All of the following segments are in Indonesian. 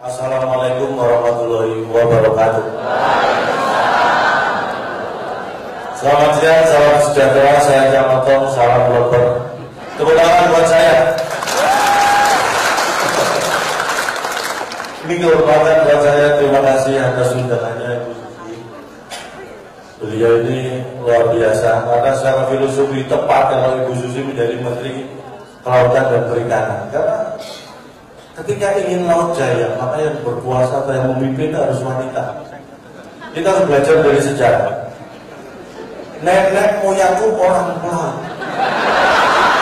Assalamualaikum warahmatullahi wabarakatuh. Selamat siang, salam sejahtera. Saya Jamatong, salam loper. Tepuk tangan buat saya. Ini kehormatan buat saya. Terima kasih atas undangannya Ibu Susi. Beliau ini luar biasa karena secara filosofi tepat kalau Ibu Susi menjadi Menteri Kelautan dan Perikanan. Karena ketika ingin laut jaya, maka yang berkuasa atau yang memimpin harus wanita. Kita harus belajar dari sejarah. Nenek moyangku orang pelaut,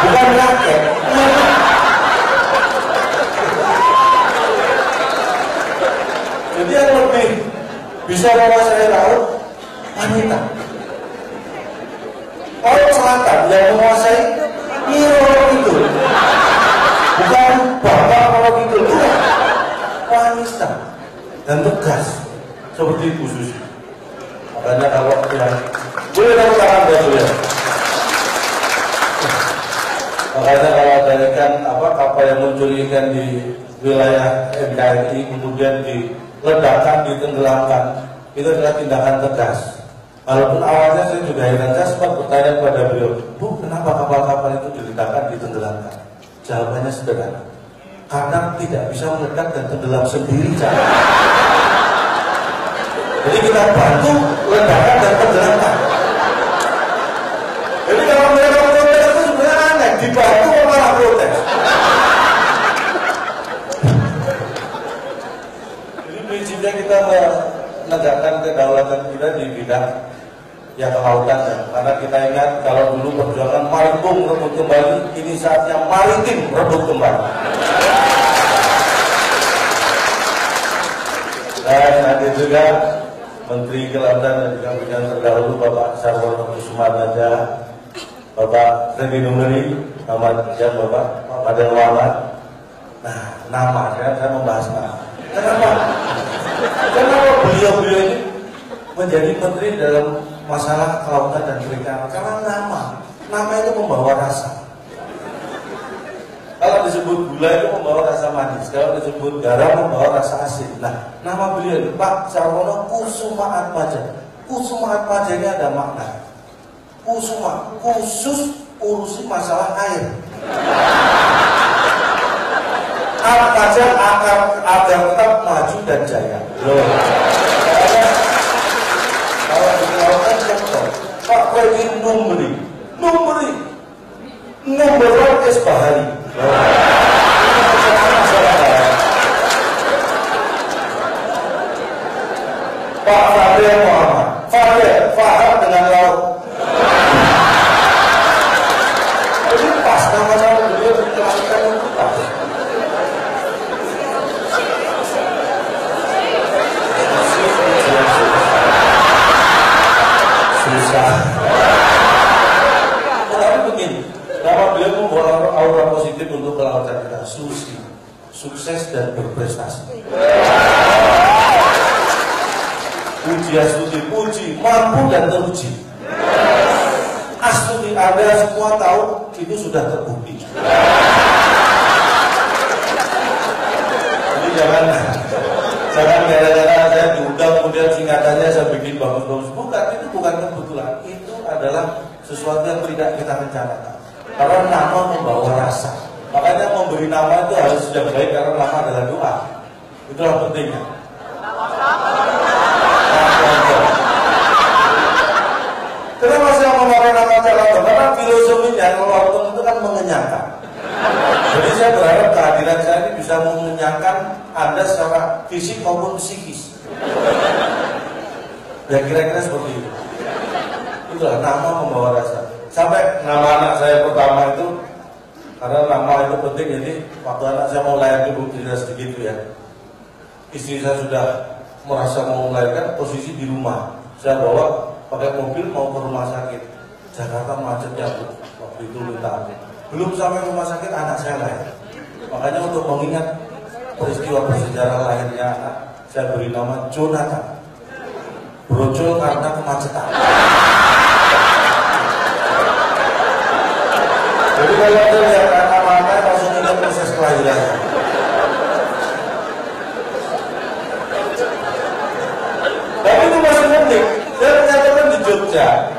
bukan rakyat. Jadi yang lebih bisa menguasai laut wanita. Laut selatan yang menguasai Nyiro itu, bukan bapak kalau gitu, wanita dan tegas seperti Ibu Susi. Makanya kalau yang boleh tepuk tangan buat beliau. Makanya kalau ada ikan kapal yang muncul ikan di wilayah NKRI kemudian diledakkan, ditenggelamkan, itu adalah tindakan tegas. Walaupun awalnya saya juga heran, saya sempat bertanya kepada beliau, Bu, kenapa kapal-kapal itu diledakkan, ditenggelamkan? Jawabannya sederhana, karena tidak bisa meledak dan tenggelam sendiri. Jadi kita bantu ledakan dan tenggelamkan. Jadi kalau mereka protes itu sebenarnya aneh, dibantu malah protes. Jadi prinsipnya kita menegakkan kedaulatan kita di bidang yang kelautan ya. Karena kita ingat kalau dulu perjuangan maritim rebut kembali, ini saatnya maritim rebut kembali. Dan nanti juga Menteri Kelautan dan juga bidang terdahulu Bapak Sarwono Kusumanaja, Bapak Freddy Numeri, Ahmad Jam, Bapak Padel Wawan. Nah, nama saya membahas nama. Kenapa? Kenapa beliau-beliau ini menjadi menteri dalam masalah kelautan dan perikanan? Karena nama itu membawa rasa. Kalau disebut gula itu membawa rasa manis, kalau disebut garam membawa rasa asin. Nah, nama beliau Pak Sarwono Kusuma Atmaja. Kusuma Atmaja ini ada makna. Kusuma, khusus urusi masalah air. Atmaja agar tetap maju dan jaya. Loh. Kalau di kelautan contoh, Pak Freddy Numeri, nomor es bahari. Pak Fadil Muhammad, Faham dengan laut. Jadi pas nama-nama beliau diterangkan itu pas. Susah. Tapi begini, nama beliau membawa aura positif untuk kelautan kita. Susi, sukses dan berprestasi. Puji Astuti, puji, mampu dan teruji. Astuti, Anda semua tahu itu sudah terbukti. Jadi jangan gara-gara saya diundang kemudian singkatannya saya bikin bagus-bagus. Bukan, itu bukan kebetulan. Itu adalah sesuatu yang tidak kita rencanakan. Karena nama membawa rasa. Makanya memberi nama itu harus sudah baik karena nama adalah doa. Itulah pentingnya. Kenapa saya memakai nama Calon? Karena filosofinya kelautan itu kan mengenyangkan. Jadi saya berharap kehadiran saya ini bisa mengenyangkan Anda secara fisik maupun psikis. Ya kira-kira seperti itu. Itulah nama membawa rasa. Sampai nama anak saya pertama itu, karena nama itu penting, jadi waktu anak saya mau lahir dulu cerita sedikit ya. Istri saya sudah merasa mau melahirkan, posisi di rumah. Saya bawa pakai mobil mau ke rumah sakit. Jakarta macetnya waktu itu minta. Belum sampai rumah sakit anak saya lahir. Makanya untuk mengingat peristiwa bersejarah lahirnya anak, saya beri nama Jonathan. Brojol karena kemacetan. Jadi kalau ada lihat anak-anak langsung ingat proses kelahiran. kerja.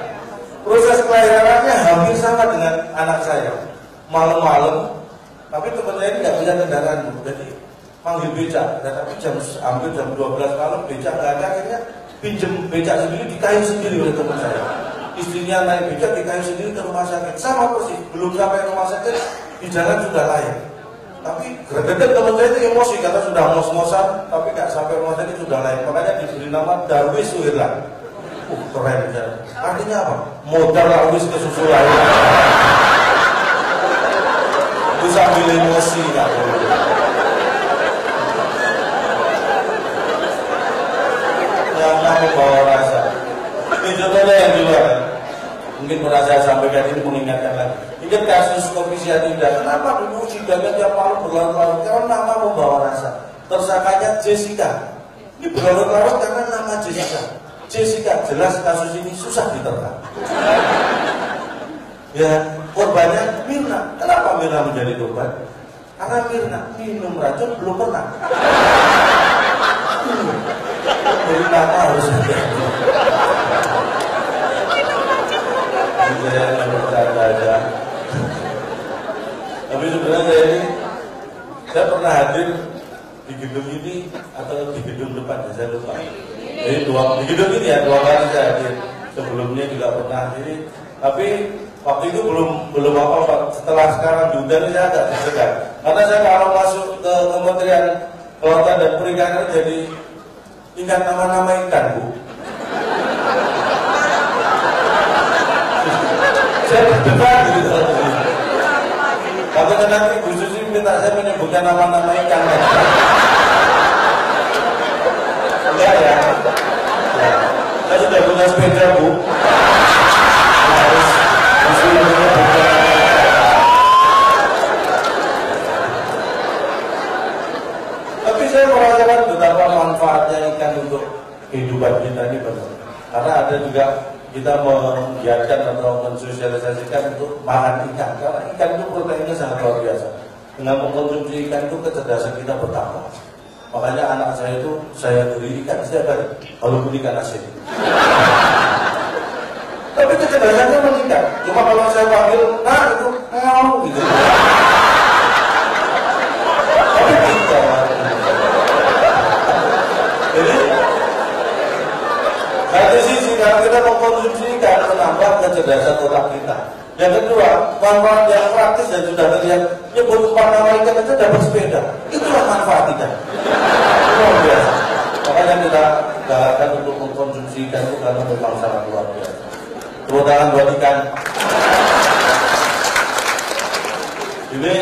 Proses kelahirannya hampir sama dengan anak saya. Malam-malam, tapi teman saya ini nggak punya kendaraan, jadi panggil becak. Tapi hampir jam 12 malam becak nggak ada, akhirnya pinjem becak sendiri, dikayu sendiri oleh teman saya. Istrinya naik becak, dikayu sendiri ke rumah sakit. Sama persis, belum sampai rumah sakit, di jalan sudah layak. Tapi gregetan teman saya itu emosi karena sudah ngos-ngosan, tapi nggak sampai rumah sakit sudah layak. Makanya diberi nama Darwis Suherlan. Keren ya. Artinya apa? Modal Darwis ke susu lain. Itu sambil emosi nggak boleh. Jangan membawa rasa. Ini contohnya yang di luar. Mungkin pernah saya sampaikan ini mengingatkan lagi. Ingat kasus kopi sianida. Kenapa dulu sidangnya tiap malam berlarut-larut? Karena nama membawa rasa. Tersangkanya Jessica. Ini berlarut-larut karena nama Jessica. Jessica, jelas kasus ini susah diterka. Ya, korbannya Mirna. Kenapa Mirna menjadi korban? Karena Mirna minum racun belum pernah. Jadi nama harus ada. Saya nggak bercanda aja. Tapi sebenarnya saya pernah hadir di gedung ini atau di gedung depan, saya lupa. Jadi di gedung ini ya 2 kali saya hadir. Sebelumnya juga pernah hadir. Tapi waktu itu belum apa-apa. Setelah sekarang diundang saya agak deg-degan. Karena saya kalau masuk ke Kementerian Kelautan dan Perikanan jadi ingat nama-nama ikan, Bu. Saya deg-degan gitu. Tapi nanti Bu Susi minta saya menyebutkan nama-nama ikan. Enggak ya. Saya sudah punya sepeda, Bu. Harus tapi saya merasakan betapa manfaatnya ikan untuk kehidupan kita ini, benar. Karena ada juga kita menggiatkan atau mensosialisasikan untuk makan ikan. Karena ikan itu proteinnya sangat luar biasa. Dengan mengkonsumsi ikan itu kecerdasan kita bertambah. Makanya anak saya itu saya beri ikan setiap hari, walaupun ikan asin. Tapi kecerdasannya meningkat. Cuma kalau saya panggil, nah itu mau gitu. Tapi kita, jadi satu sisi kalau kita mengkonsumsi ikan menambah kecerdasan otak kita. Yang kedua, manfaat yang praktis dan sudah terlihat, nyebut 4 nama ikan aja dapat sepeda. Itulah manfaat ikan. Luar biasa. Makanya kita galakkan untuk mengkonsumsi ikan itu karena memang sangat luar biasa. Tepuk tangan buat ikan. Ini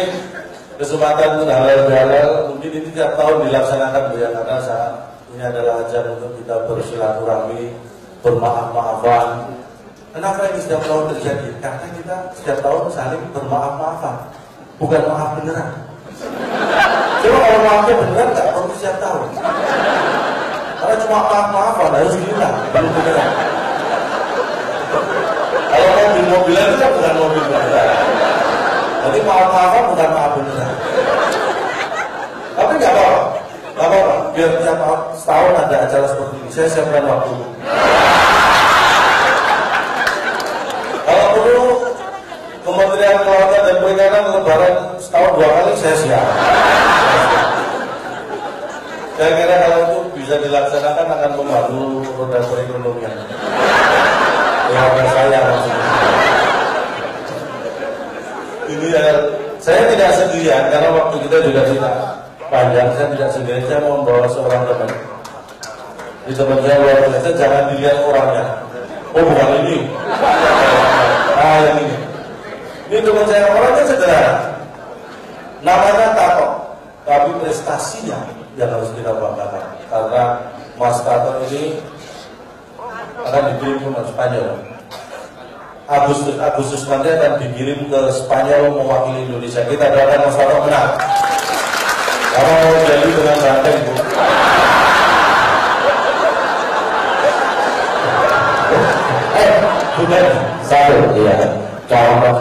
kesempatan untuk halal-halal. Mungkin ini tiap tahun dilaksanakan, Bu, ya, karena ini adalah ajang untuk kita bersilaturahmi, bermaaf-maafan. Kenapa ini setiap tahun terjadi? Karena kita setiap tahun saling bermaaf-maafan, bukan maaf beneran. Coba kalau maafnya beneran nggak perlu setiap tahun. Karena cuma maaf-maafan harus hilang, belum beneran. Kalau mobil-mobilan itu kan bukan mobil beneran. Jadi maaf-maafan bukan maaf beneran. Tapi nggak apa-apa, nggak apa-apa. Biar tiap setahun ada acara seperti ini, saya siapkan waktu. Kalau perlu Kementerian Kelautan dan Perikanan lebaran setahun 2 kali saya siap. Saya kira kalau itu bisa dilaksanakan akan membantu roda perekonomian. Ya, saya maksudnya. Ini ya, saya tidak sendirian karena waktu kita juga tidak panjang. Saya tidak sendirian, saya mau membawa seorang teman. Di teman saya luar biasa, jangan dilihat orangnya. Oh, bukan ini. Ah, yang ini. Ini teman saya, orangnya sederhana. Namanya Tato, tapi prestasinya yang harus kita banggakan. Karena Mas Tato ini akan dikirim ke Spanyol. Agustus nanti akan dikirim ke Spanyol mewakili Indonesia. Kita doakan Mas Tato menang. Kalau mau jadi dengan banteng, Bu. Bukan satu, iya. Kalau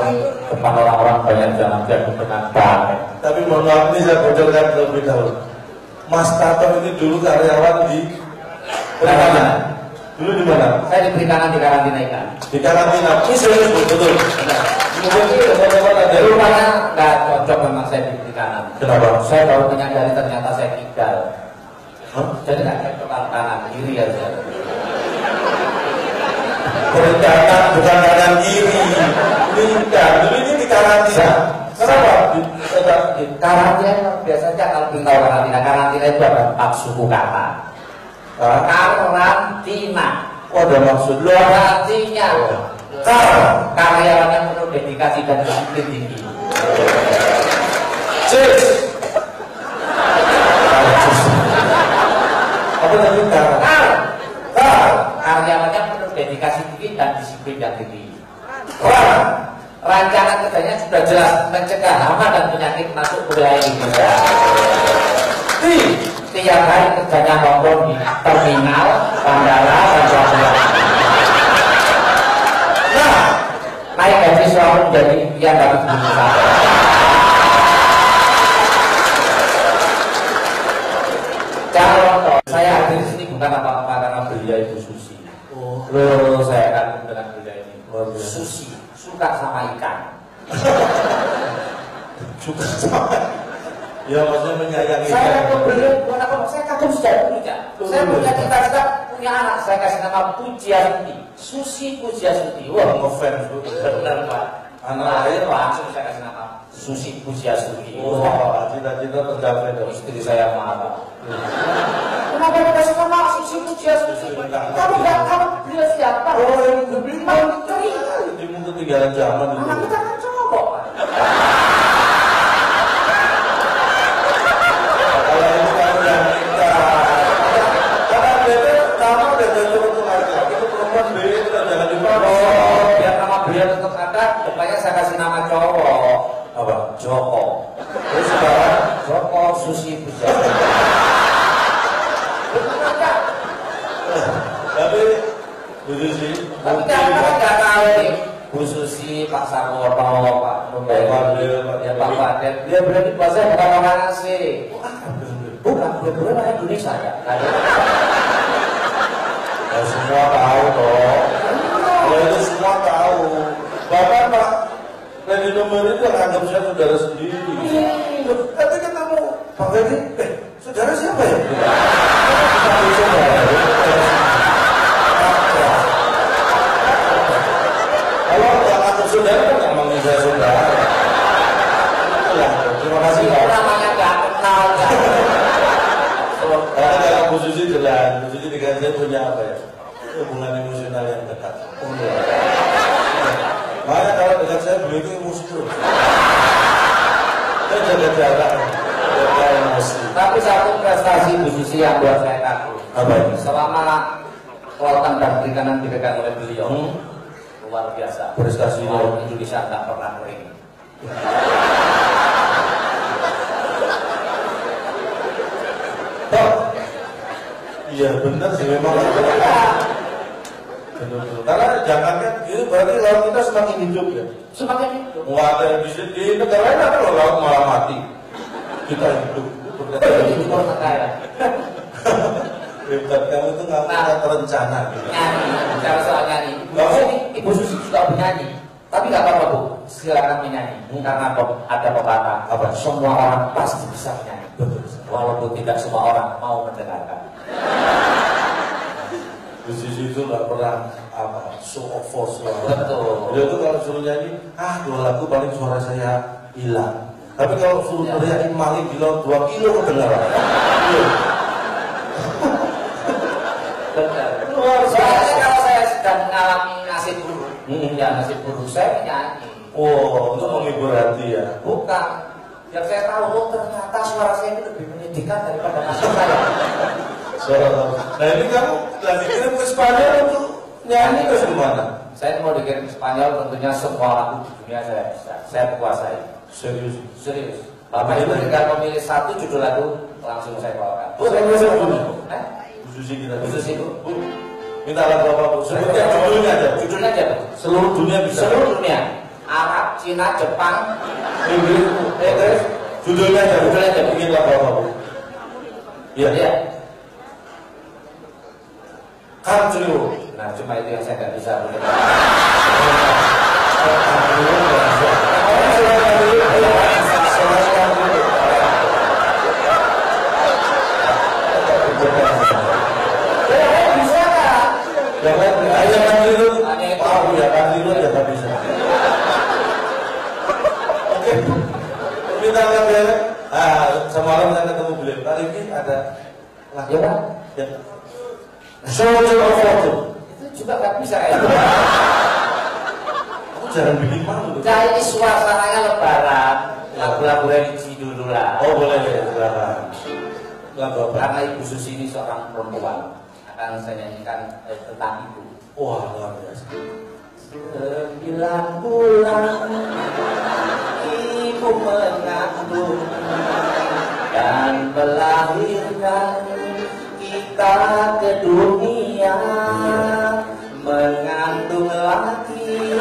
depan orang-orang banyak jangan jago dengan banteng. Tapi mohon maaf, ini saya bocorkan terlebih dahulu. Mas Tato ini dulu karyawan di Perikanan. Dulu di mana? Saya diberi kanan di karantina ikan. Di karantina. Ini serius betul. Kemudian rupanya nggak cocok memang saya diberi kanan. Kenapa? Saya baru menyadari ternyata saya gagal. Jadi nggak cocok kanan kiri aja. Ternyata bukan kanan kiri. Bukan. Dulu ini di karantina. Kenapa? Karantina biasanya kalau kita tahu karantina itu ada 4 suku kata. Karantina. Oh, ada maksud Luar artinya karyawan yang penuh dedikasi dan disiplin tinggi. Apa tadi karyawan yang penuh dedikasi tinggi dan disiplin yang tinggi. Rancangan kerjanya sudah jelas mencegah hama dan penyakit masuk wilayah Indonesia. Tiap hari kerjanya nongkrong di terminal, bandara, dan pelabuhan. Naik gaji selalu menjadi impian dari pengusaha. Contoh, saya hadir di sini bukan apa-apa karena beliau Ibu Susi. Loh, saya akan dengan beliau ini. Susi, suka sama ikan. Suka sama. Ya maksudnya menyayangi. Saya beliau bukan apa, saya kagum sejak dulu ya. Saya punya cita-cita punya anak, saya kasih nama Pujiastuti. Susi Pujiastuti. Wah, ngefans benar Pak. Anak lahir langsung saya kasih nama Susi Pujiastuti. Wah, cita-cita tercapai dong. Istri saya marah. Kenapa kita suka nama Susi Pujiastuti? Kamu nggak tahu beliau siapa? Oh, yang menteri. Ini ketinggalan zaman itu. Anak kita kan cowok. Depannya saya kasih nama cowok. Apa? Joko. Terus sekarang Joko Susi Pujiastuti. Tapi Bu Susi. Tapi kan nggak tahu nih. Bu Susi, Pak Sarwono, Pak Fadil, Pak Fadil. Dia berarti bahasa bukan orang asing. Bukan, dia orang Indonesia ya. Ya semua tahu toh. Ya itu semua tahu. Bahkan Pak Freddy Numberi itu anggap saya saudara sendiri. Tapi ketemu Pak Freddy, saudara siapa ya? Kalau yang anggap saudara kan nggak manggil saya saudara. Itulah. Terima kasih Pak. Namanya nggak kenal kan. Kalau Bu Susi jelas, Bu Susi dikasih saya punya apa ya? Hubungan emosional yang dekat. Makanya kalau dekat saya beliau itu emosi terus. Saya jaga jarak, jaga emosi. Tapi satu prestasi Bu Susi yang buat saya kagum. Apa itu? Selama kelautan dan perikanan dipegang oleh beliau, luar biasa. Prestasi Indonesia nggak pernah kering. Iya benar sih memang. Benar. Karena jangankan itu berarti laut kita semakin hidup ya. Semakin hidup. Ada di negara lain ada loh laut malah mati. Kita hidup. Itu orang kaya. Hebat kamu itu nggak pernah terencana. Nyanyi, bicara soal nyanyi. Ibu Susi juga penyanyi. Tapi nggak apa-apa Bu, silakan menyanyi. Karena ada pepatah, semua orang pasti bisa menyanyi. Walaupun tidak semua orang mau mendengarkan. Di sisi itu nggak pernah show of force lah. Betul. Dia tuh kalau suruh nyanyi, 2 lagu paling suara saya hilang. Tapi kalau suruh teriakin maling bilang 2 kilo kedengaran. Benar. Soalnya kalau saya sedang mengalami nasib buruk, ya nasib buruk saya menyanyi. Oh, untuk menghibur hati ya. Bukan. Yang saya tahu, ternyata suara saya itu lebih menyedihkan daripada nasib saya. Nah ini kamu lagi kirim ke Spanyol untuk nyanyi ke mana? Saya mau dikirim ke Spanyol, tentunya semua lagu di dunia saya bisa. Saya kuasai. Serius? Serius. Bapak Ibu tinggal memilih satu judul lagu, langsung saya bawakan. Saya bisa dulu. Bu Susi kita. Bu Susi Bu. Minta lagu apa Bu? Sebutnya judulnya aja. Judulnya aja Bu. Seluruh dunia bisa. Seluruh dunia. Arab, Cina, Jepang, Inggris. Judulnya aja. Judulnya aja. Bikin lagu apa Bu? Iya. Iya. Anjlok. Nah, cuma itu yang saya nggak bisa. Bisa nggak? Jangan anjlok. Tahu ya anjlok ya nggak bisa. Oke. Permintaan kalian. Semalam saya ketemu beliau. Kali ini ada lagu ya. Soldier of Fortune. Itu juga nggak bisa ya. Aku jangan bikin malu. Nah, ini suasananya lebaran. Lagu-lagu religi dulu lah. Oh boleh ya, silakan. Lagu apa? Karena Ibu Susi ini seorang perempuan, akan saya nyanyikan tentang ibu. Wah luar biasa. 9 bulan ibu mengandung dan melahirkan kita ke dunia, mengandung lagi,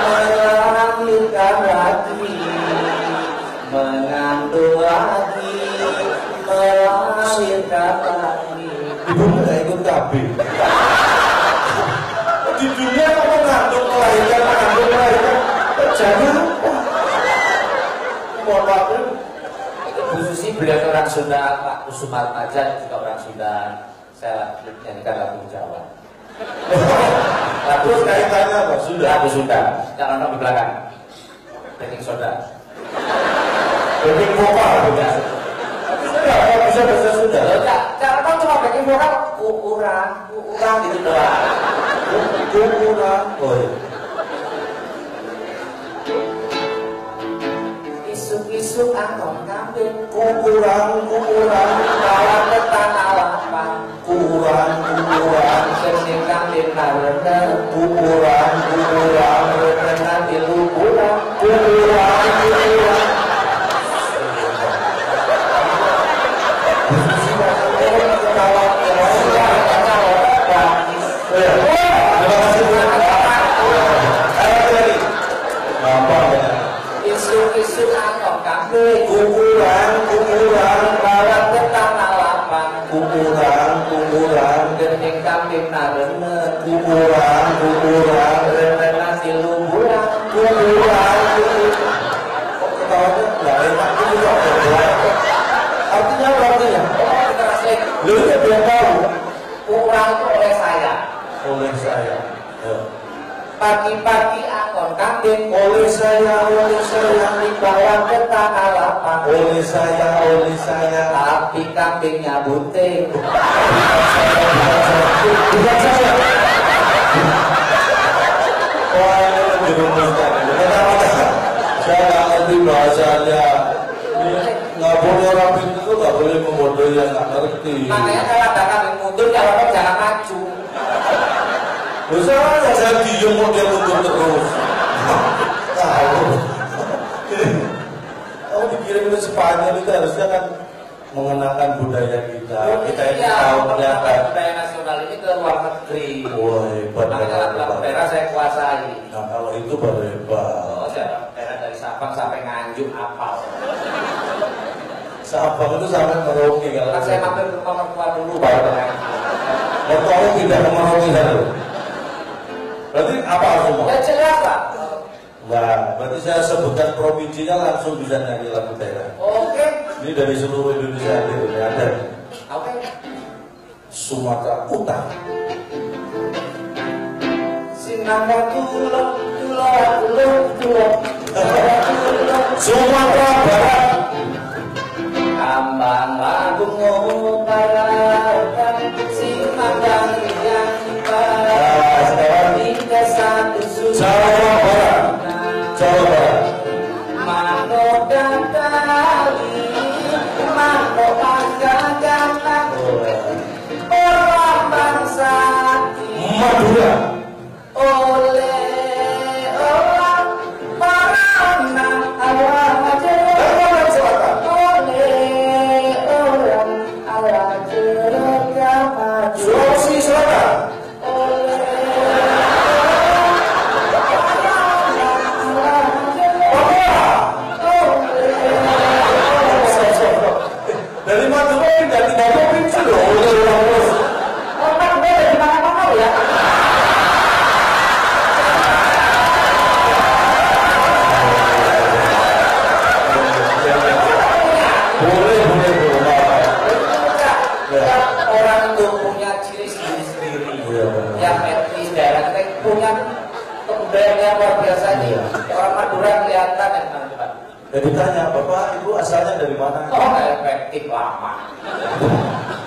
melahirkan lagi, mengandung lagi, melahirkan lagi. Ibu nggak ikut KB. Di dunia kamu mengandung melahirkan. Jangan. Mohon maaf. Bu Susi beliau orang Sunda, Pak Kusuma Majan juga orang Sunda. Saya nyanyikan lagu Jawa. Terus kaitannya apa? Sunda. Lagu Sunda. Jangan di belakang. Baking soda. Baking vokal. Ya. Tidak bisa bahasa Sunda. Jangan cuma baking vokal. Ukuran gitu doang. Ukuran. Oh iya. Isuk-isuk angkong kambing. Ukuran. Bawa ke tanah lapang. Ukuran. Kening kambing narena. Ukuran. Narena di luburan. Ukuran. Isuk-isuk angkong kambing. Ukuran. Bawa ke tanah lapang. Ukuran. Kening kambing narena. Ukuran. Narena di luburan. Kok ketawanya nggak enak itu kok berdoa. Artinya apa artinya? Oh, translate. Lu ya belum tahu. Ukuran itu oleh saya. Oleh saya. Ya. Pagi-pagi angkong kambing. Oleh saya. Dibawa ke tanah lapang. Oleh saya. Tapi kambingnya bunting. Bukan saya. Wah ini lebih rumuskan. Kenapa? Saya nggak ngerti bahasanya. Ini nggak boleh orang pintu itu nggak boleh membodohi yang nggak ngerti. Makanya kalau ada kambing mundur, jangan maju. Bisa aja saya diem mau dia mundur terus. Tahu. Kamu dikirim ke Spanyol itu harusnya kan mengenalkan budaya kita. Kita ini tahu ternyata. Budaya nasional ini ke luar negeri. Wah hebat. Makanya lagu daerah saya kuasai. Nah kalau itu baru hebat. Oh, saya daerah dari Sabang sampai Nganjuk apal. Sabang itu sampai Merauke kalau. Kan saya mampir ke rumah mertua dulu baru ke Nganjuk. Waktu kamu pindah ke Merauke kan? Berarti apa semua? Ya jelas lah. Nah, berarti saya sebutkan provinsinya langsung bisa nyanyi lagu daerah. Oke. Ini dari seluruh Indonesia ini ada. Oke. Sumatera Utara. Sinangga tulo. Sumatera Barat. Ambang lagung ngomongkan Sinangga yang barat. Tiga satu Jawa Barat. Jawa Barat. Mano dadali, mano panjang-jangan, orang bangsa Madura. oleh orang mana awal Barat Selatan. oleh orang awal maju Sulawesi Selatan. Dari Madura pindah 3 provinsi loh. Orang itu punya ciri sendiri-sendiri. Yang etnis daerah kita punya kebudayaan yang luar biasa ini. Orang Madura kelihatan yang mana? Jadi tanya, Bapak Ibu asalnya dari mana? Oh, efektif lama.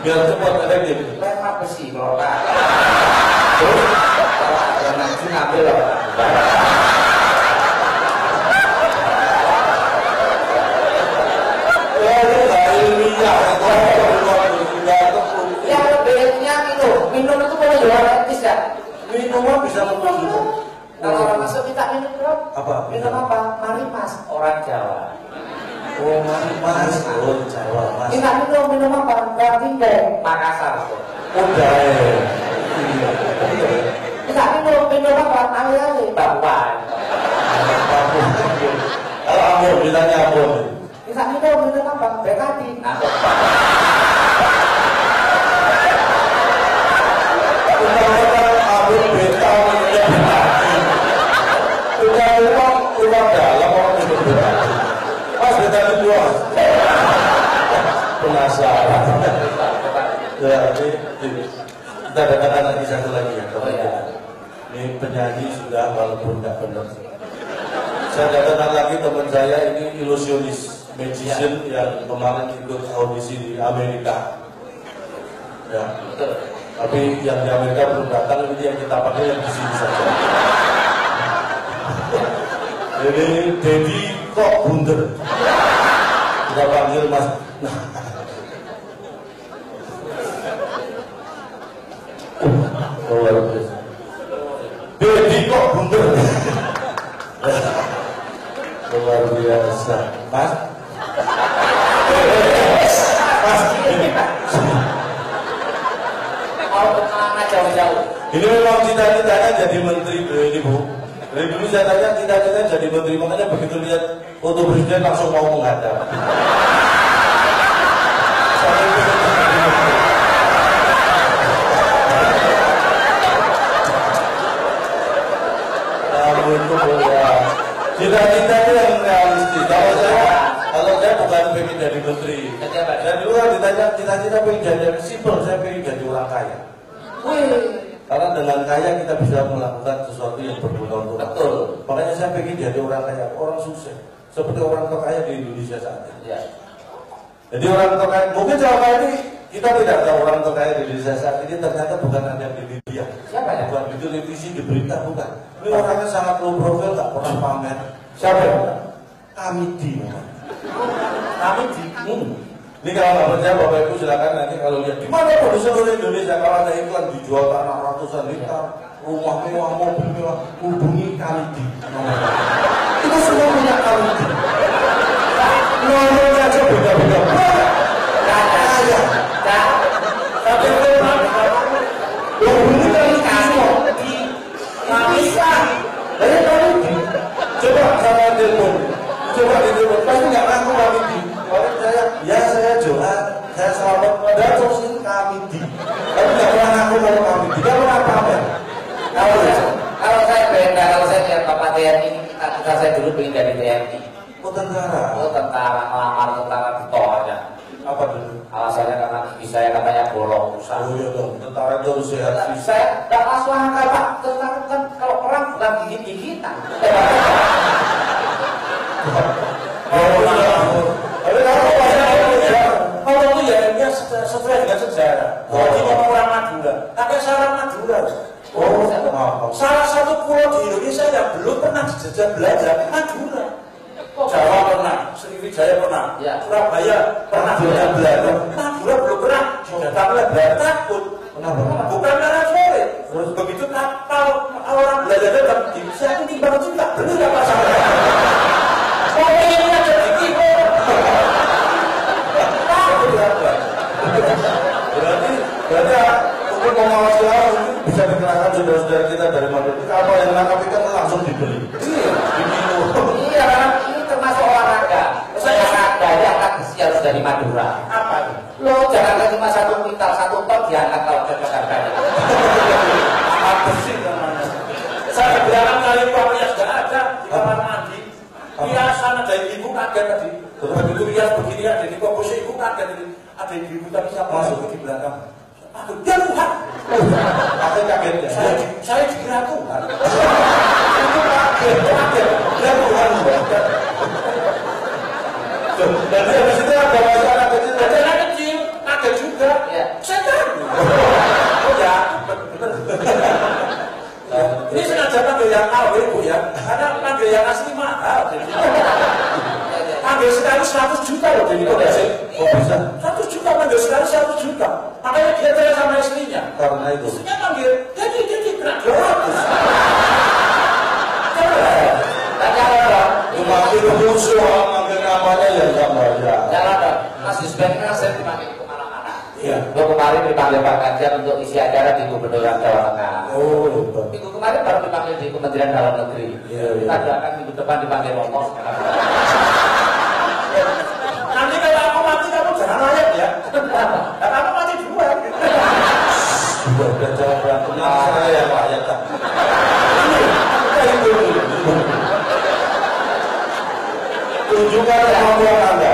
Biar cepat efektif. Lempar besi kalau tak. Terus kalau nanti ngambil loh. Yang bedanya itu minum itu boleh jual etis ya. Minuman bisa membantu. Kalau orang masuk kita minum bro. Apa? Minum apa? Mari mas. Orang Jawa. Oh, Mas. Oh, Jawa, Mas. Kita minum apa? Berarti Makassar. Udah. Kita minum apa? Ale-ale. Bapak. Kalau Ambon, bilangnya Ambon. Kita minum apa? Bekati. Ambon beta udah dalam orang itu Bekati. Mas Bekati dua. Penasaran. Ya, ini kita datangkan lagi satu lagi ya. Ini penyanyi sudah walaupun nggak benar. Saya datangkan lagi teman saya ini ilusionis, magician yang kemarin ikut audisi di Amerika. Ya, tapi yang di Amerika belum datang, ini yang kita pakai yang di sini saja. Ini Dedi kok bunder. Kita panggil Mas. Dedi kok bunder. Luar biasa, Mas. Mau kemana jauh-jauh? Ini memang cita-citanya jadi menteri ini Bu. Dari dulu saya tanya cita-citanya jadi menteri, makanya begitu lihat foto presiden langsung mau menghadap. Cita-cita itu yang realistis. Kalau saya bukan pengen jadi menteri. Dan dulu kan ditanya cita-cita pengen jadi simpel, saya pengen jadi orang kaya. Karena dengan kaya kita bisa melakukan sesuatu yang berguna untuk orang. Betul. Makanya saya pengen jadi orang kaya, orang sukses. Seperti orang terkaya di Indonesia saat ini. Ya. Jadi orang terkaya, mungkin selama ini kita tidak tahu orang terkaya di Indonesia saat ini ternyata bukan hanya di media. Siapa ya? Bukan di televisi, di berita, bukan. Ini orangnya sangat low profile, tak pernah pamer. Siapa ya? Kamidi. Kamidi. Ini kalau nggak percaya Bapak Ibu silakan nanti kalau lihat di mana pun di seluruh Indonesia kalau ada iklan dijual tanah ratusan hektar, rumah mewah, mobil mewah, hubungi Kamidi. Itu semua punya Kamidi. Nomornya aja beda-beda. Kaya. Tapi hubungi Kamidi. Bisa. Dari Kamidi. Coba sama telepon. Coba di telepon. Pasti nggak ngaku Kamidi. Orang saya, ya saya Johan, saya selamat. Dan terusin Kamidi. Tapi nggak pernah ngaku kalau Kamidi. Nggak pernah pamer. Kalau saya beda, kalau saya lihat Bapak TNI, kita saya dulu pengen dari TNI. Oh tentara. Oh tentara, ngelamar tentara ditolaknya. Apa dulu? Alasannya karena gigi saya katanya bolong rusak. Oh iya dong, tentara itu harus sehat fisik. Saya tak masuk akal Pak, tentara kan kalau perang bukan gigit-gigitan. Oh iya. Tapi kalau itu ya dia sesuai dengan sejarah. Jadi ngomong orang Madura, tapi salah Madura. Oh, maaf. Salah satu pulau di Indonesia yang belum pernah dijajah Belanda, Madura. Jawa pernah, Sriwijaya pernah, Ya. Surabaya pernah dijajah Belanda. Madura belum pernah dijajah oleh Belanda. Takut. Kenapa? Bukan karena sore. Begitu kapal orang Belanda datang, saya itu timbang juga. Benar nggak Pak Samad? Pokoknya jadi gitu. Berarti untuk mengawasi orang bisa dikenalkan saudara-saudara kita dari Madura. Apa yang nangkap ikan langsung dibeli. Iya, karena ini termasuk olahraga. Saya olahraga ya angkat besi harus dari Madura. Apa itu? Lo jangan cuma 1 kuintal 1 ton diangkat kalau cocok harganya. bersih namanya. Saya bilang kali uangnya sudah ada di kamar mandi. Hiasan ada ibu kaget tadi. Begitu hias begini ada di komposisi ibu kaget tadi. Ada ibu tapi siapa masuk di belakang. Aku dia Tuhan. Aku kaget ya. Saya dikira Tuhan. Itu kaget. Dia Tuhan. Dan habis itu ada masalah kecil. Ada anak kecil kaget juga. Ya. Setan. Oh ya, benar. Ini sengaja panggil yang KW Bu ya, karena panggil yang asli mahal. Panggil sekali 100 juta loh jadi kok bisa 100 juta panggil sekali 100 juta. Makanya dia tanya sama istrinya. Karena itu. Istrinya panggil, jadi kena 200. Tanya orang. Cuma itu musuh manggil namanya ya sama ya. Jangan dong. Mas Yusben kan saya dipanggil kemana-mana. Iya. Lo kemarin dipanggil Pak Ganjar untuk isi acara di Gubernuran Jawa Tengah. Oh, betul. Minggu kemarin baru dipanggil di Kementerian Dalam Negeri. Iya. Kita akan minggu depan dipanggil Allah. Nanti kalau aku mati kamu jangan layak ya. Karena aku mati duluan. Sudah jawab berantemnya saya Pak ya tak. Tunjukkan kemampuan Anda.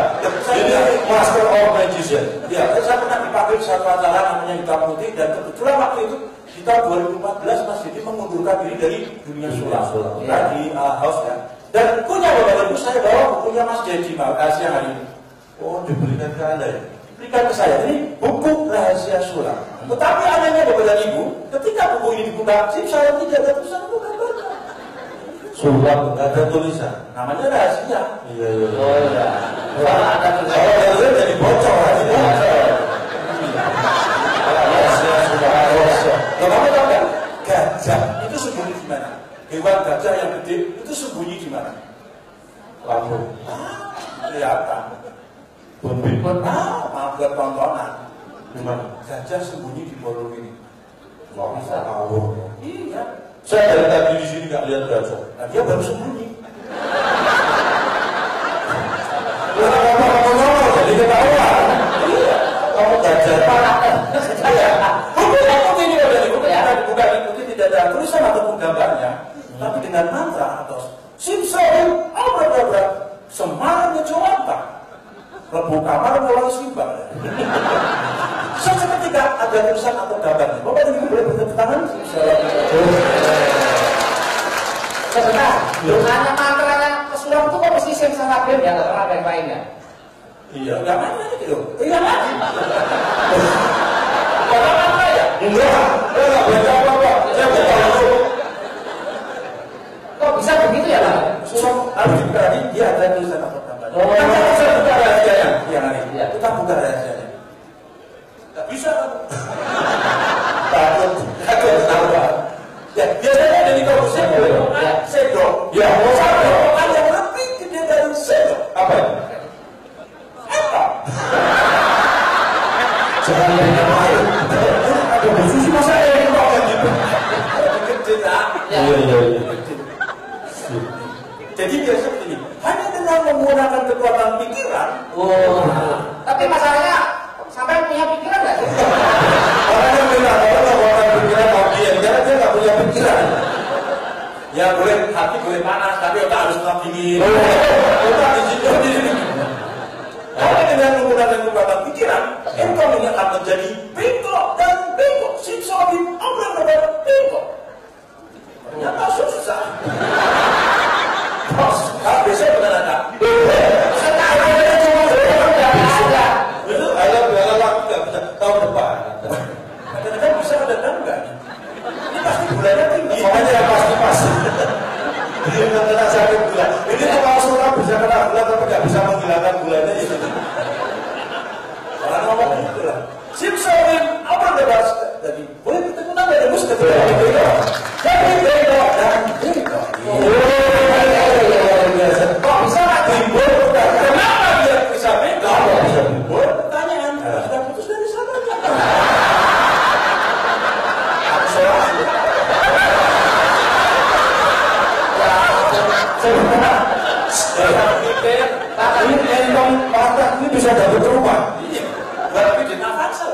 Ini Master of Magician. Ya, saya pernah dipanggil satu acara namanya Hitam Putih dan kebetulan waktu itu di tahun 2014 Mas Didi mengundurkan diri dari dunia sulap di house kan. Dan punya Bapak Ibu saya bawa bukunya Mas Dedi Rahasia Hari ini. Oh, diberikan ke Anda ya? Berikan ke saya ini buku Rahasia Sulap. Tetapi anehnya Bapak dan Ibu, ketika buku ini dibuka, saya tidak ada tulisan buku gambarnya. Sulap nggak ada tulisan. Namanya rahasia. Iya iya. Oh iya. Kalau ada tulisan. Kalau ada jadi bocor aja. Kalau kamu tahu kan, gajah itu sembunyi di mana? Hewan gajah yang gede itu sembunyi di mana? Lambung. Kelihatan. Bumbit. Maaf buat tontonan. Gimana? Gajah sembunyi di bolong ini. Nggak bisa tahu. Iya. Saya dari tadi di sini nggak lihat gajah. Nah, dia baru sembunyi. Ngomong-ngomong jadi ketahuan. Iya. Kamu gajah. Buku ini udah dibuka ikuti tidak ada tulisan ataupun gambarnya, tapi dengan mantra atau simsalabim abracadabra semangatnya Jawanta. Lebu kamar mulai simbang. Seketika ada tulisan atau gambarnya. Bapak Ibu boleh bertepuk tangan. Sebentar, hanya mantranya kesulap itu kok mesti simsalabim ya, nggak pernah ada yang lainnya. Iya, nggak mana gitu. Iya lagi. Kalau mana ya? Enggak, saya nggak baca apa-apa. Saya buka langsung. Kok bisa begitu ya Pak? Harus dibuka tadi, dia ada tulisan atau gambarnya. Oh. Kan saya buka rahasianya. Iya nanti. Iya. Kita buka rahasianya. Nggak bisa kan? Takut apa? Ya, biasanya dari korupsi boleh sedok. Ya, Satu orang yang lebih gede dari sedok. apa? Apa? Jangan banyak main. Ada bersusi masa yang kok kayak gitu. Gede tak? Ya. Iya. Jadi biasa begini, hanya dengan menggunakan kekuatan pikiran. Oh. Tapi masalahnya sampai punya pikiran nggak sih? Orang yang bilang orang kekuatan pikiran objek, karena dia nggak punya pikiran. Ya boleh hati boleh panas, tapi otak harus tetap dingin. Otak di situ di sini. Hanya dengan menggunakan kekuatan pikiran, engkau ini akan menjadi bengkok dan bengkok. Simsalabim abracadabra bengkok. Ternyata susah. Bos, kalau besok benar ada. Sekarang ini cuma nggak ada. Itu ada waktu nggak bisa tahun depan. Kadang-kadang bisa, kadang-kadang enggak. Ini pasti bulannya tinggi. Makanya yang pasti. Ini nggak kena sakit gula. Ini kalau surat bisa kena gula tapi nggak bisa menghilangkan gulanya itu. Orang ngomong gitu lah. Simsalabim abracadabra. Jadi boleh ketemu nada ya mus ketemu. Jadi bengkok dan bengkok. Kok bisa nggak timbul? Kenapa dia bisa bengkok? Boleh pertanyaan. Sudah putus dari sana. Ini entong patah ini bisa dapat rumah. Iya. Berarti di Avanza.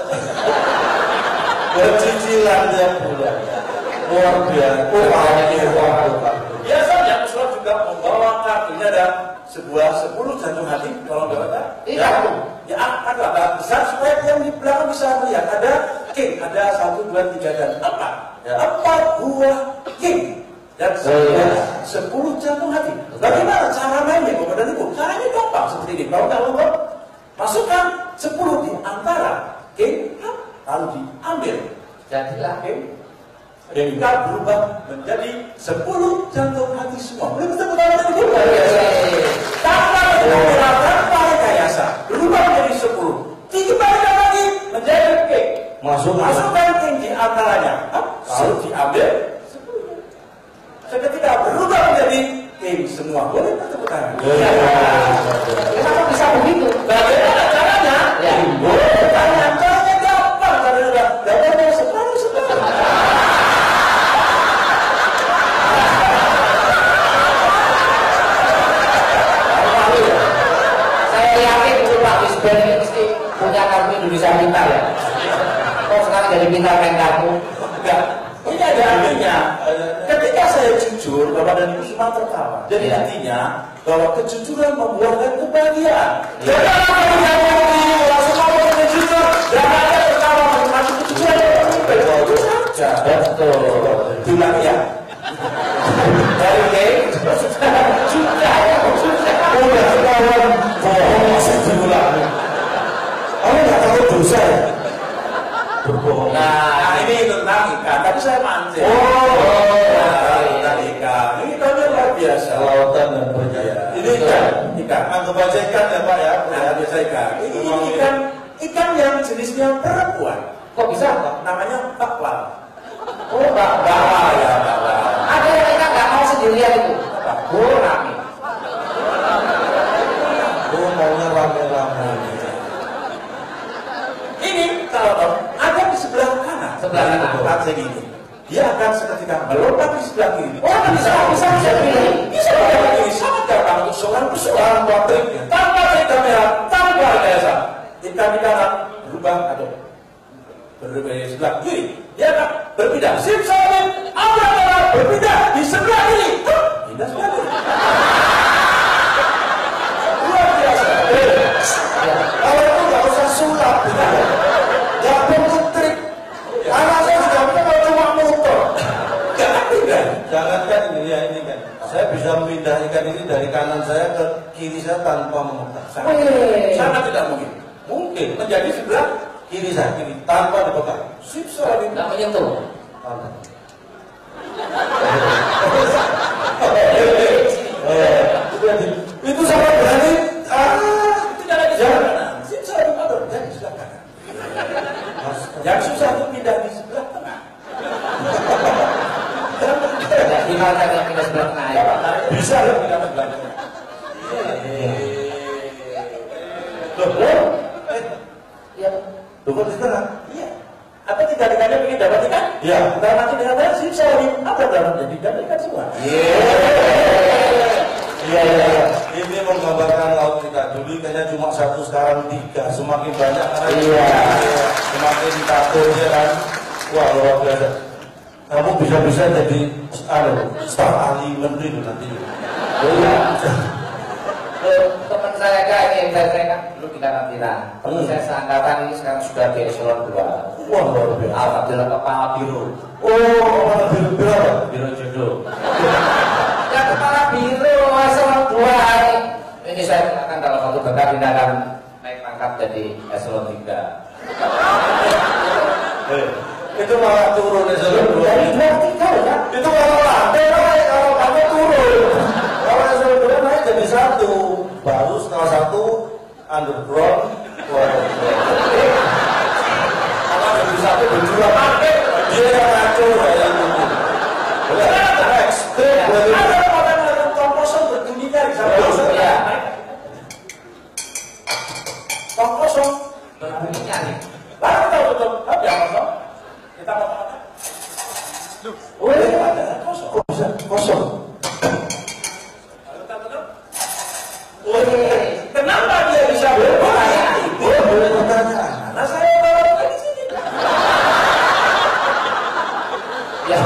Bercicilan tiap bulan. luar biasa. Biasanya pesulap juga membawa kartunya ada sebuah 10 jantung hati, kalau nggak ada. Iya. Ya, agak besar supaya yang di belakang bisa melihat ada king, ada 1, 2, 3 dan 4. Ya. 4 buah king dan 10 jantung hati. Bagaimana cara mainnya, Bapak dan Ibu? Caranya gampang seperti ini. Kalau masukkan 10 di antara king, lalu diambil. Jadilah Kita berubah menjadi 10 jantung hati semua. Boleh bertemu tangan dan Ibu? Tanpa rekayasa, berubah menjadi 10. Dikembalikan lagi menjadi king. Masukkan king di antaranya, lalu diambil 10. Seketika berubah menjadi king semua. Boleh bertemu tangan? kenapa bisa begitu? Bagaimana caranya? Ya. Caranya gampang. Caranya sebenarnya. Saya yakin dulu Pak Isben ini mesti punya kartu Indonesia Pintar ya. Kok sekarang jadi pintar main kartu? Enggak. Ini ada artinya. Ketika saya jujur, Bapak dan Ibu semua tertawa. Jadi Iya. artinya bahwa kejujuran membuahkan kebahagiaan. Iya. Jadi kalau yang semua orang jujur, dan ada tertawa masuk kejujuran itu saja. Betul. Bilang ya. Dari king, sudah ya, Udah ketahuan bohong masih diulangi. Kamu nggak tahu dosa ya? Berbohong. Nah, ini tentang ikan. Tadi saya mancing. Tentang ikan. Ini ikannya luar biasa. Lautan dan berjaya. Ini ikan. Anggap aja ikan ya Pak ya. Nah, biasa ikan. Ini ikan yang jenisnya perempuan. Kok bisa? Namanya bakwal. Oh, Bakwal ya, bakwal. ada yang mereka nggak mau sendirian itu. Rame. Oh, maunya rame-rame. Ini kalau ada di sebelah kanan. Sebelah kanan. Kancing ini. Dia akan seketika melompat di sebelah kiri. Oh, bisa pilih. Bisa pilih. Sangat gampang untuk seorang pesulap buat triknya. Tanpa trik kamera, tanpa rekayasa. Ikan di kanan berubah atau berubah di sebelah kiri. Dia akan berpindah. Sip salim, berpindah di sebelah kiri. Pindah sebelah kiri. Luar biasa. Kalau itu nggak usah sulap, nggak perlu trik. Karena saya sudah pernah cuma motor. Jangan pindah. Jangankan ini ya ini kan. Saya bisa memindah ikan ini dari kanan saya ke kiri saya tanpa memutar. Sangat tidak mungkin. Mungkin menjadi sebelah Kiri saya kiri tanpa dipegang. sip salim. Nggak menyentuh. Itu sangat berani. Tidak lagi sebelah kanan. Sip salim atau dari sebelah kanan. Yang susah itu pindah di sebelah tengah. Ya, gimana yang pindah sebelah tengah ya Pak? Bisa loh pindah ke sebelah tengah. Ya. Dukun di tengah. Iya. Apa tiga-tiganya ingin dapat ikan? Iya. Kita nanti dengan saya sip salim. Apa dalam jadi dapat ikan semua? Iya. Ini menggambarkan laut kita. Dulu ikannya cuma 1, sekarang 3. Semakin banyak karena semakin takutnya kan. Wah luar biasa. Kamu bisa-bisa jadi staf ahli menteri itu nanti. Iya. Teman saya kan ini saya kan dulu di karantina. Teman saya seangkatan ini sekarang sudah di eselon 2. Wah luar biasa. Alhamdulillah kepala biro. Oh, apa berapa? Biro jodoh. Ya kepala biro eselon 2 ini saya akan dalam waktu dekat ini akan naik pangkat jadi eselon 3. Itu malah turun eselon 2. Dari 2 3 ya. Itu kalau lantai naik, kalau kamu turun. Kalau eselon 2 naik jadi 1. Baru setelah 1 underground. Kalau jadi 1 berjuang. Dia yang ngaco ya. Next. Ada orang tong kosong berbunyinya di sana. Ya. Tong kosong. Berbunyinya nih. Lalu kita tutup. Apa yang kosong? Kita potong-potong. Oh, ada kosong. Kok bisa kosong? Lalu kita tutup. Kenapa dia bisa berbunyi? Boleh bertanya. Karena saya bawa di sini. Ya.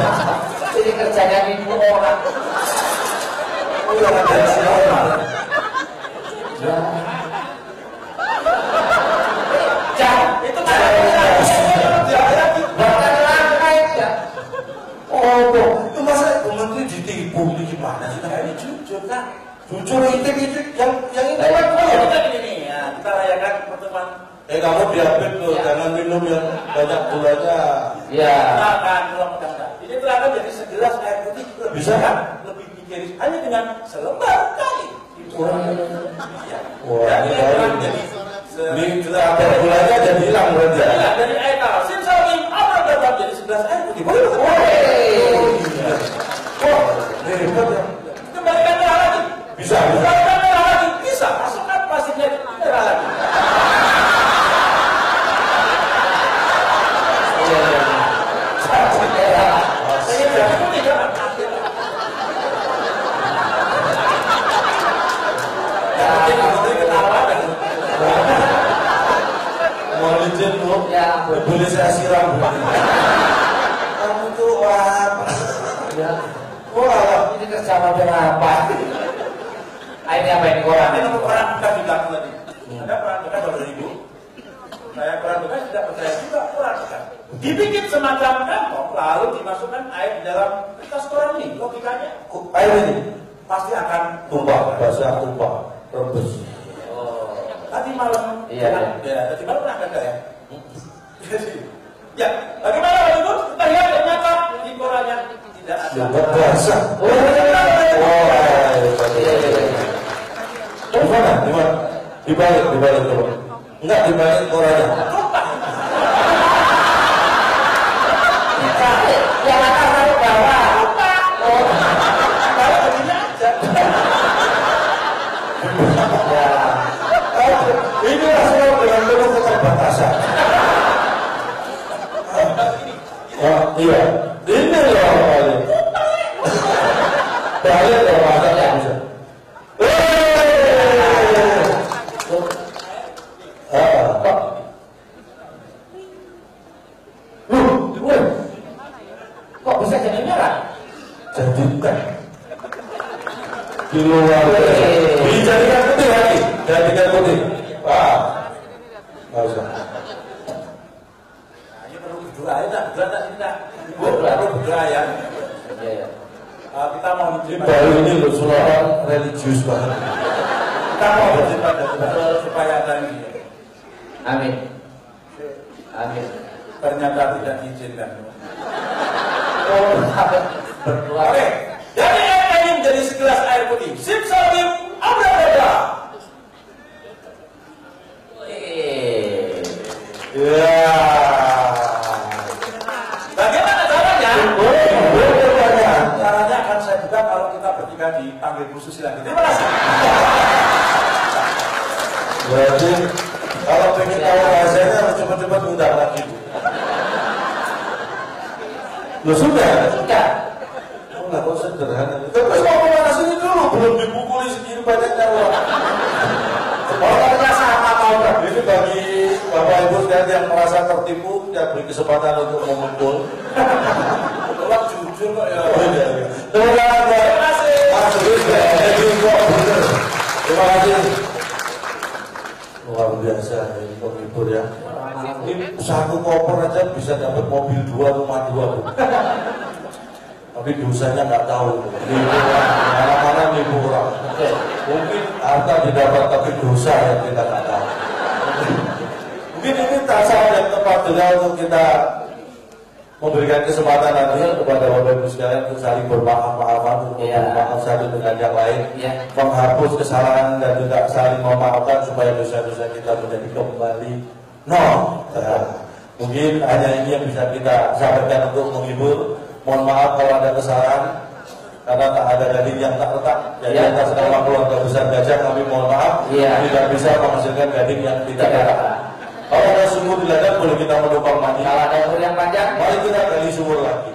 Jujur itu yang ini Kita kan. ini ya, kita rayakan pertemuan. Kamu diabetes loh, jangan minum yang banyak gulanya. Ya. Makan pulang enggak. Ini telah akan jadi segelas air putih lebih Bisa kan? lebih dikiri hanya dengan selembar kali. Wah, ini baru jadi ini ada gulanya jadi hilang berarti ya. dari air tawar. Simsalabim apa dapat jadi segelas air putih? Wah, hebat ya. Kembalikan merah lagi. Bisa. Kembalikan merah lagi. Bisa. Masukkan plastiknya merah lagi. Saya jadi putih jangan. Mau licin bu, Ya, boleh saya siram bu. Kamu tuh wah, Ya. wah, Ini kerja model apa? Ini apa ini koran? Ini nomor peran bekas di belakang tadi. Ada peran bekas Bapak Ibu. Saya peran bekas tidak percaya juga peran bekas. Dibikin semacam kantong lalu dimasukkan air di dalam kertas koran ini. Logikanya air ini pasti akan tumpah, basah tumpah, rebus. tadi malam. Iya. Ya, tadi malam pernah gagal ya. Ya, bagaimana Bapak Ibu? Kita lihat ternyata di korannya tidak ada. Juga basah. Di mana? Di mana? Dibalik coba. Enggak dibalik korannya. Yang atas taruh bawah. Kalau begini aja. Ini langsung dengan penuh keterbatasan. Oh, iya. Ini loh balik. Balik loh masanya bisa. Kok bisa jadi merah? Jadi bukan. Di luar. Dijadikan putih lagi. Jadikan putih. Nggak usah. Ini perlu berdoa ya, berdoa tidak. Perlu berdoa ya. Iya. Kita mau Ini baru ini loh, sulapan religius banget. kita mau berdoa betul supaya tadi Amin. Amin. ternyata tidak diizinkan. Berdoa. Oke, dari air ini menjadi segelas air putih. Simsalabim, abrakadabra. Ya. Bagaimana caranya? Caranya. Caranya akan saya buka kalau kita bertiga dipanggil Bu Susi lagi. Terima kasih. Berarti kalau pengen tahu rahasianya harus cepat-cepat undang lagi. Lo sudah? Sudah. Enggak kok sederhana. Terus mau kemana sini dulu? Belum dipukuli segini banyaknya orang. Orangnya sama mau ini bagi Bapak Ibu sekalian yang merasa tertipu, tidak beri kesempatan untuk memukul. Tolong jujur kok ya. Terima kasih. Terima kasih. Luar biasa ini penghibur ya. Ini satu koper aja bisa dapat mobil 2, rumah 2. Tapi dosanya nggak tahu. Mana-mana nipu orang. Mungkin harta didapat tapi dosa yang kita nggak tahu. Mungkin ini saat yang tepat juga untuk kita memberikan kesempatan nanti kepada Bapak Ibu sekalian untuk saling bermaaf-maafan, untuk bermaaf satu dengan yang lain, menghapus kesalahan dan juga saling memaafkan supaya dosa-dosa kita menjadi kembali nol. Mungkin hanya ini yang bisa kita sampaikan untuk menghibur. Mohon maaf kalau ada kesalahan karena tak ada gading yang tak retak. Jadi atas nama keluarga besar Gajah kami mohon maaf tidak bisa menghasilkan gading yang tidak retak. Kalau ada sumur di ladang boleh kita menumpang mandi. Kalau ada umur yang panjang, mari kita gali sumur lagi.